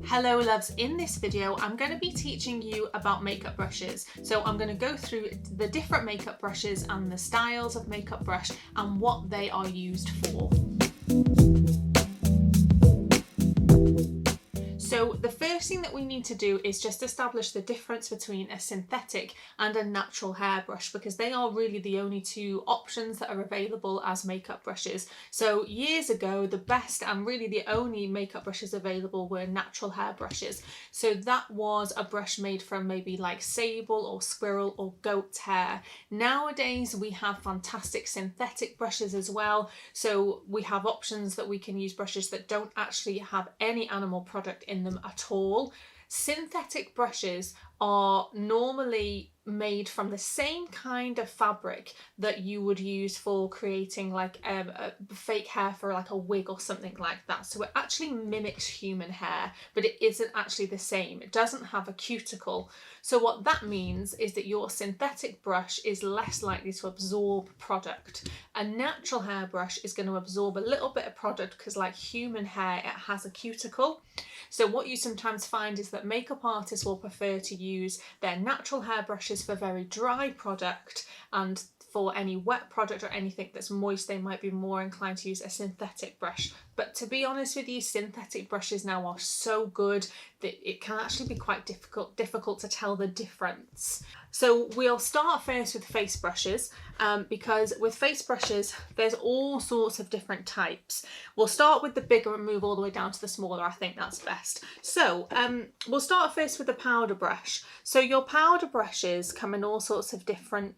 Hello loves, in this video I'm going to be teaching you about makeup brushes. So I'm going to go through the different makeup brushes and the styles of makeup brush and what they are used for. So the first thing that we need to do is just establish the difference between a synthetic and a natural hairbrush, because they are really the only two options that are available as makeup brushes. So years ago, the best and really the only makeup brushes available were natural hairbrushes. So that was a brush made from maybe like sable or squirrel or goat's hair. Nowadays we have fantastic synthetic brushes as well. So we have options that we can use brushes that don't actually have any animal product in them at all. Synthetic brushes are normally made from the same kind of fabric that you would use for creating like a fake hair for like a wig or something like that. So it actually mimics human hair, but it isn't actually the same. It doesn't have a cuticle. So what that means is that your synthetic brush is less likely to absorb product. A natural hairbrush is going to absorb a little bit of product because, like human hair, it has a cuticle. So what you sometimes find is that makeup artists will prefer to use their natural hairbrushes for very dry product, and for any wet product or anything that's moist they might be more inclined to use a synthetic brush. But to be honest with you, synthetic brushes now are so good that it can actually be quite difficult to tell the difference. So we'll start first with face brushes, because with face brushes there's all sorts of different types. We'll start with the bigger and move all the way down to the smaller. I think that's best. So we'll start first with the powder brush. So your powder brushes come in all sorts of different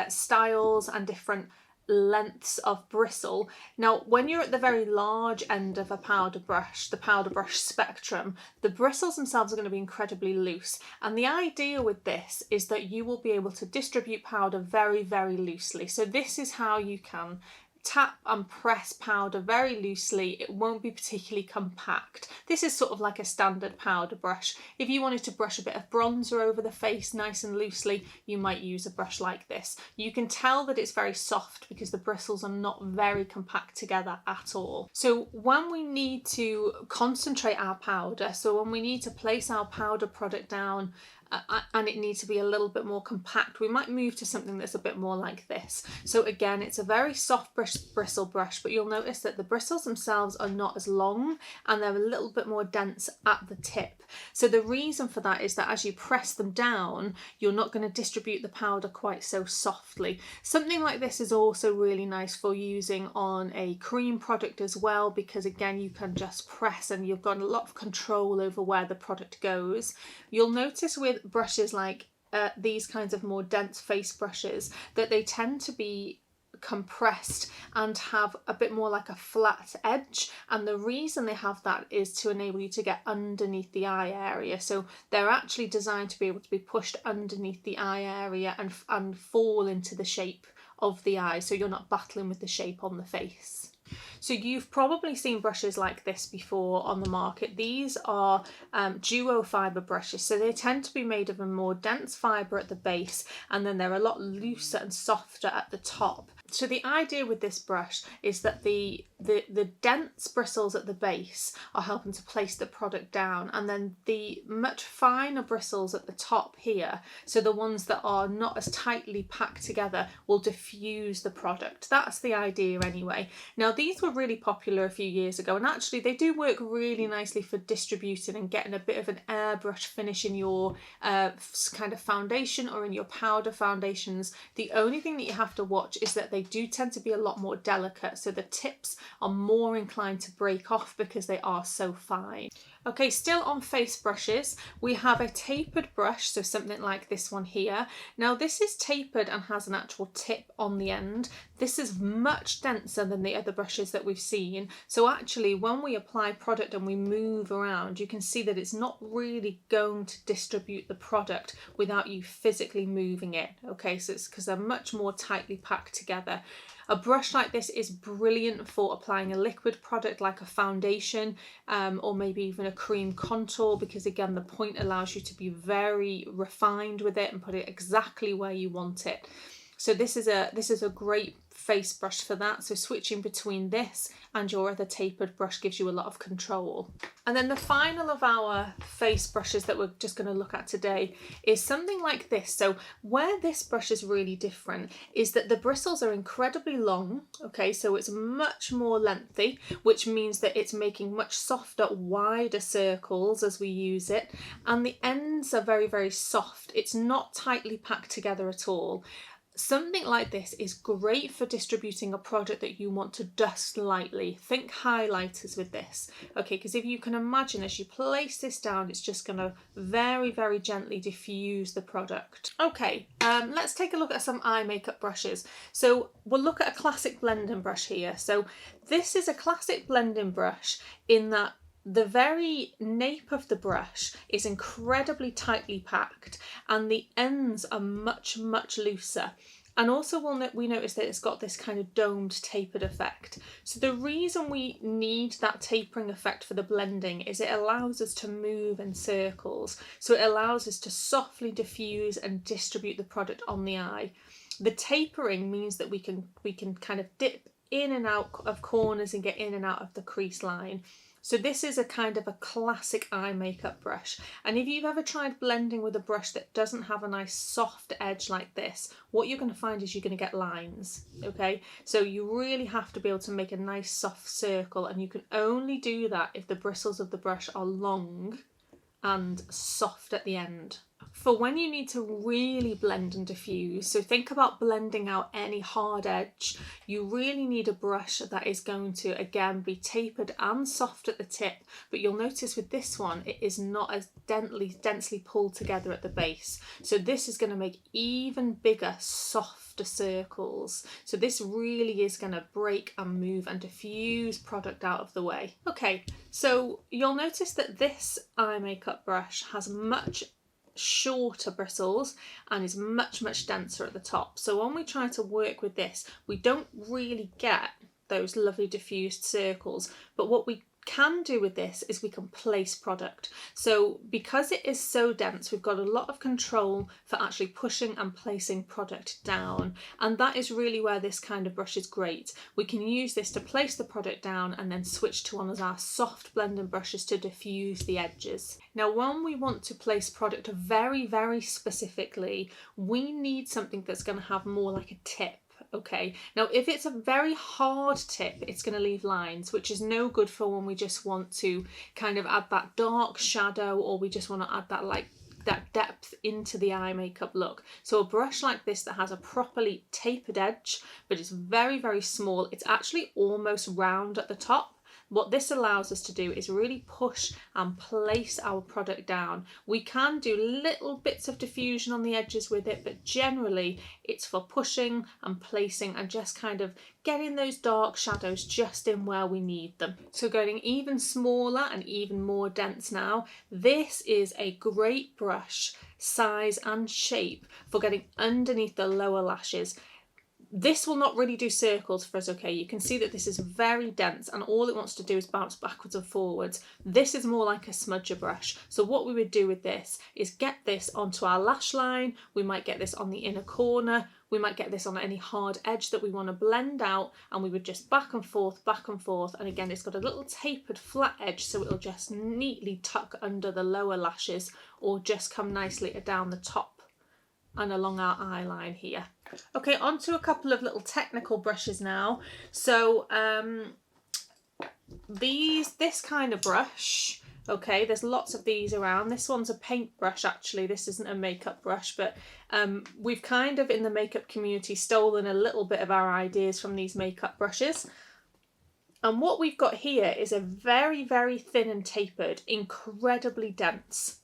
styles and different lengths of bristle. Now when you're at the very large end of a powder brush, the powder brush spectrum, the bristles themselves are going to be incredibly loose, and the idea with this is that you will be able to distribute powder very, very loosely. So this is how you can tap and press powder very loosely. It won't be particularly compact. This is sort of like a standard powder brush. If you wanted to brush a bit of bronzer over the face nice and loosely, you might use a brush like this. You can tell that it's very soft because the bristles are not very compact together at all. So when we need to concentrate our powder, so when we need to place our powder product down and it needs to be a little bit more compact, we might move to something that's a bit more like this. So again, it's a very soft bristle brush, but you'll notice that the bristles themselves are not as long and they're a little bit more dense at the tip. So the reason for that is that as you press them down, you're not going to distribute the powder quite so softly. Something like this is also really nice for using on a cream product as well, because again, you can just press and you've got a lot of control over where the product goes. You'll notice with brushes like these kinds of more dense face brushes that they tend to be compressed and have a bit more like a flat edge, and the reason they have that is to enable you to get underneath the eye area. So they're actually designed to be able to be pushed underneath the eye area and fall into the shape of the eye, so you're not battling with the shape on the face. So you've probably seen brushes like this before on the market. These are duo fibre brushes, so they tend to be made of a more dense fibre at the base, and then they're a lot looser and softer at the top. So the idea with this brush is that the dense bristles at the base are helping to place the product down, and then the much finer bristles at the top here, so the ones that are not as tightly packed together, will diffuse the product. That's the idea anyway. Now these were really popular a few years ago, and actually they do work really nicely for distributing and getting a bit of an airbrush finish in your kind of foundation or in your powder foundations. The only thing that you have to watch is that they do tend to be a lot more delicate, so the tips are more inclined to break off because they are so fine. Okay, still on face brushes, we have a tapered brush, so something like this one here. Now this is tapered and has an actual tip on the end. This is much denser than the other brushes that we've seen. So actually when we apply product and we move around, you can see that it's not really going to distribute the product without you physically moving it. Okay, so it's because they're much more tightly packed together. A brush like this is brilliant for applying a liquid product like a foundation, or maybe even a cream contour, because again the point allows you to be very refined with it and put it exactly where you want it. So this is a great face brush for that. So switching between this and your other tapered brush gives you a lot of control. And then the final of our face brushes that we're just going to look at today is something like this. So where this brush is really different is that the bristles are incredibly long, okay, so it's much more lengthy, which means that it's making much softer, wider circles as we use it, and the ends are very, very soft. It's not tightly packed together at all. Something like this is great for distributing a product that you want to dust lightly. Think highlighters with this, okay, because if you can imagine as you place this down, it's just going to very, very gently diffuse the product. Okay, let's take a look at some eye makeup brushes. So we'll look at a classic blending brush here. So this is a classic blending brush in that the very nape of the brush is incredibly tightly packed and the ends are much, much looser. And also we notice that it's got this kind of domed tapered effect. So the reason we need that tapering effect for the blending is it allows us to move in circles. So it allows us to softly diffuse and distribute the product on the eye. The tapering means that we can kind of dip in and out of corners and get in and out of the crease line. So this is a kind of a classic eye makeup brush. And if you've ever tried blending with a brush that doesn't have a nice soft edge like this, what you're going to find is you're going to get lines, okay? So you really have to be able to make a nice soft circle, and you can only do that if the bristles of the brush are long and soft at the end. For when you need to really blend and diffuse, so think about blending out any hard edge, you really need a brush that is going to again be tapered and soft at the tip, but you'll notice with this one it is not as densely pulled together at the base. So this is going to make even bigger, softer circles. So this really is going to break and move and diffuse product out of the way. Okay, so you'll notice that this eye makeup brush has much shorter bristles and is much, much denser at the top. So when we try to work with this, we don't really get those lovely diffused circles, but what we can do with this is we can place product. So because it is so dense, we've got a lot of control for actually pushing and placing product down, and that is really where this kind of brush is great. We can use this to place the product down and then switch to one of our soft blending brushes to diffuse the edges. Now when we want to place product very, very specifically, we need something that's going to have more like a tip. Okay, now if it's a very hard tip, it's going to leave lines, which is no good for when we just want to kind of add that dark shadow, or we just want to add that depth into the eye makeup look. So a brush like this that has a properly tapered edge, but it's very, very small, it's actually almost round at the top. What this allows us to do is really push and place our product down. We can do little bits of diffusion on the edges with it, but generally it's for pushing and placing and just kind of getting those dark shadows just in where we need them. So getting even smaller and even more dense now. This is a great brush, size and shape, for getting underneath the lower lashes. This will not really do circles for us, okay? You can see that this is very dense and all it wants to do is bounce backwards and forwards. This is more like a smudger brush. So what we would do with this is get this onto our lash line. We might get this on the inner corner. We might get this on any hard edge that we want to blend out, and we would just back and forth. And again, it's got a little tapered flat edge, so it'll just neatly tuck under the lower lashes or just come nicely down the top and along our eye line here. Okay, on to a couple of little technical brushes now. So this kind of brush, okay, there's lots of these around. This one's a paint brush actually, this isn't a makeup brush, but we've kind of in the makeup community stolen a little bit of our ideas from these makeup brushes. And what we've got here is a very, very thin and tapered, incredibly dense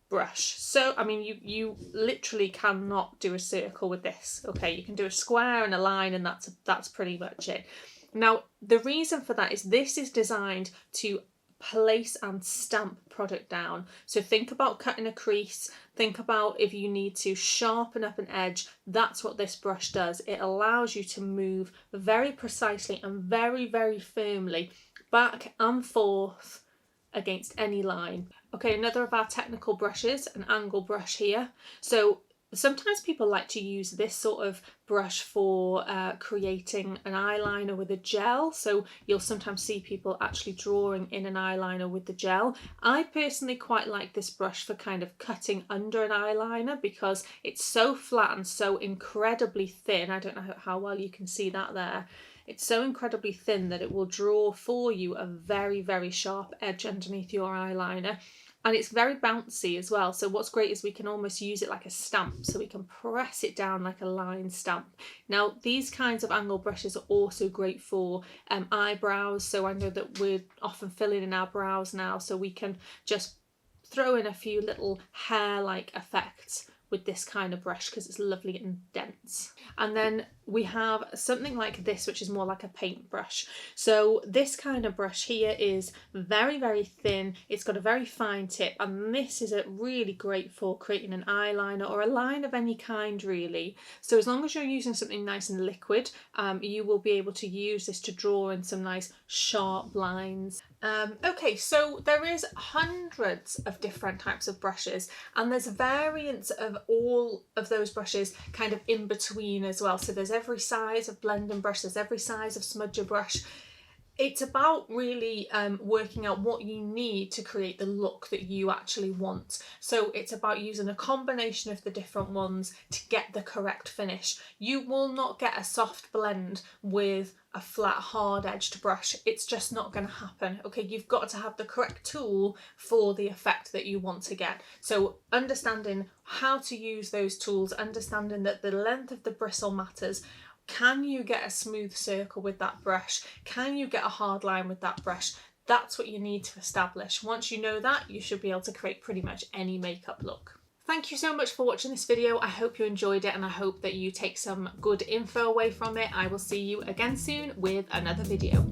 brush. So I mean you literally cannot do a circle with this. Okay, you can do a square and a line, and that's pretty much it. Now the reason for that is this is designed to place and stamp product down. So think about cutting a crease, think about if you need to sharpen up an edge. That's what this brush does. It allows you to move very precisely and very, very firmly back and forth against any line. Okay, another of our technical brushes, an angle brush here. So Sometimes people like to use this sort of brush for creating an eyeliner with a gel, so you'll sometimes see people actually drawing in an eyeliner with the gel. I personally quite like this brush for kind of cutting under an eyeliner because it's so flat and so incredibly thin. I don't know how well you can see that there. It's so incredibly thin that it will draw for you a very, very sharp edge underneath your eyeliner. And it's very bouncy as well. So what's great is we can almost use it like a stamp. So we can press it down like a line stamp. Now, these kinds of angle brushes are also great for eyebrows. So I know that we're often filling in our brows now. So we can just throw in a few little hair-like effects with this kind of brush because it's lovely and dense. And then we have something like this, which is more like a paintbrush. So this kind of brush here is very, very thin. It's got a very fine tip, and this is really great for creating an eyeliner or a line of any kind, really. So as long as you're using something nice and liquid, you will be able to use this to draw in some nice sharp lines. Okay, so there is hundreds of different types of brushes, and there's variants of all of those brushes kind of in between as well. So there's every size of blending brush, there's every size of smudger brush. It's about really working out what you need to create the look that you actually want. So it's about using a combination of the different ones to get the correct finish. You will not get a soft blend with a flat, hard-edged brush. It's just not going to happen. Okay, you've got to have the correct tool for the effect that you want to get. So understanding how to use those tools, understanding that the length of the bristle matters. Can you get a smooth circle with that brush? Can you get a hard line with that brush? That's what you need to establish. Once you know that, you should be able to create pretty much any makeup look. Thank you so much for watching this video. I hope you enjoyed it, and I hope that you take some good info away from it. I will see you again soon with another video.